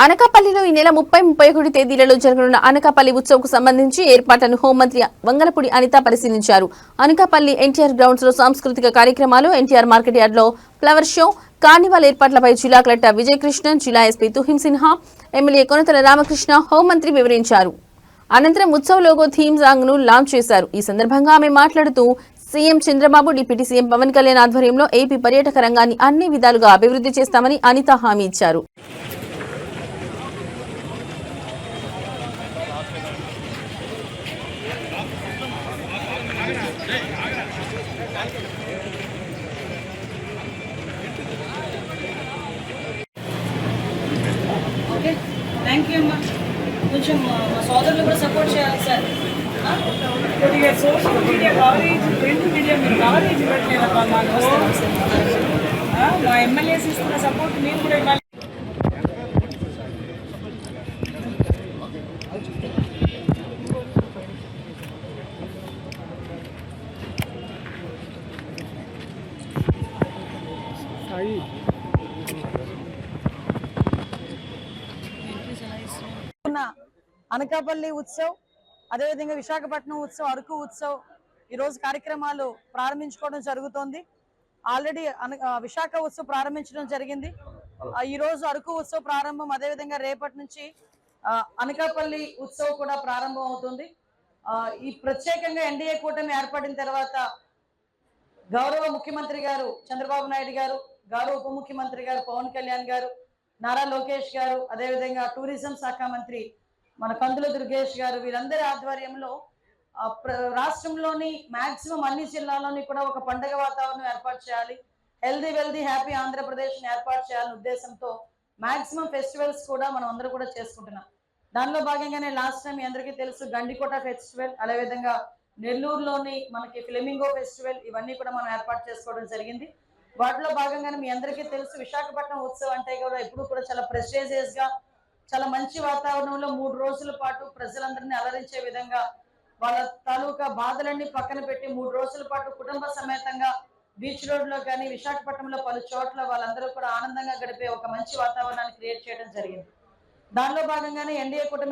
అనకాపల్లిలో ఈ నెల 30-31 తేదీలలో జరగనున్న అనకాపల్లి ఉత్సవ్కు సంబంధించి ఏర్పాట్లను హోంమంత్రి వంగలపూడి అనిత పరిశీలించారు. అనకాపల్లి ఎన్టీఆర్ గ్రౌండ్స్ లో సాంస్కృతిక కార్యక్రమాలు, ఎన్టీఆర్ మార్కెట్ యార్డ్ లో ఫ్లవర్ షో, కార్నివాల్ ఏర్పాట్లపై జిల్లా కలెక్టర్ విజయకృష్ణన్, జిల్లా ఎస్పీ తుహిం సిన్హా, ఎమ్మెల్యే కొనతల రామకృష్ణ హోంమంత్రి వివరించారు. అనంతరం ఉత్సవ్ లోగో థీమ్ సాంగ్ ను లాంచ్ చేశారు. ఈ సందర్భంగా ఆమె మాట్లాడుతూ CM Chandrababu, deputy CM Pawan Kalyan ఆధ్వర్యంలో ఏపీ పర్యాటక రంగాన్ని అన్ని విధాలుగా అభివృద్ధి చేస్తామని అనిత హామీ ఇచ్చారు. ఓకే, థ్యాంక్ యూ అమ్మా. కొంచెం మా సోదరులు కూడా సపోర్ట్ చేయాలి సార్. కొద్దిగా social media coverage, print media మీరు కవరేజ్ ఇవ్వట్లేదమ్మా మాకు. మా ఎమ్మెల్యేస్ ఇస్తున్న సపోర్ట్ మేము కూడా ఇవ్వాలి. అనకాపల్లి ఉత్సవ్, అదేవిధంగా విశాఖపట్నం ఉత్సవ్, అరకు ఉత్సవ్ ఈరోజు కార్యక్రమాలు ప్రారంభించుకోవడం జరుగుతోంది. ఆల్రెడీ విశాఖ ఉత్సవ్ ప్రారంభించడం జరిగింది. ఈరోజు అరకు ఉత్సవ్ ప్రారంభం, అదేవిధంగా రేపటి నుంచి అనకాపల్లి ఉత్సవ్ కూడా ప్రారంభం అవుతుంది. ఈ ప్రత్యేకంగా ఎన్డీఏ కూటమి ఏర్పడిన తర్వాత గౌరవ ముఖ్యమంత్రి గారు చంద్రబాబు నాయుడు గారు, గౌరవ ఉప ముఖ్యమంత్రి గారు పవన్ కళ్యాణ్ గారు, నారా లోకేష్ గారు, అదేవిధంగా టూరిజం శాఖ మంత్రి మన కందుల దుర్గేష్ గారు, వీరందరి ఆధ్వర్యంలో రాష్ట్రంలోని మాక్సిమం అన్ని జిల్లాల్లోని కూడా ఒక పండుగ వాతావరణం ఏర్పాటు చేయాలి, హెల్దీ వెల్దీ హ్యాపీ ఆంధ్రప్రదేశ్ ఏర్పాటు చేయాలనే ఉద్దేశంతో మాక్సిమం ఫెస్టివల్స్ కూడా మనం అందరూ కూడా చేసుకుంటున్నాం. దానిలో భాగంగానే లాస్ట్ టైం మీ అందరికీ తెలుసు గండికోట ఫెస్టివల్, అదేవిధంగా నెల్లూరులోని మనకి ఫ్లెమింగో ఫెస్టివల్, ఇవన్నీ కూడా మనం ఏర్పాటు చేసుకోవడం జరిగింది. వాటిలో భాగంగానే మీ అందరికీ తెలుసు విశాఖపట్నం ఉత్సవం అంటే కూడా ఎప్పుడు కూడా చాలా ప్రెస్టీజియస్ గా, చాలా మంచి వాతావరణంలో 3 రోజుల పాటు ప్రజలందరినీ అలరించే విధంగా వాళ్ళ తాలూకా బాధలన్నీ పక్కన పెట్టి 3 రోజుల పాటు కుటుంబ సమేతంగా బీచ్ రోడ్ లో కానీ విశాఖపట్నంలో పలు చోట్ల వాళ్ళందరూ కూడా ఆనందంగా గడిపే ఒక మంచి వాతావరణాన్ని క్రియేట్ చేయడం జరిగింది. దానిలో భాగంగానే ఎన్డీఏ కూటమి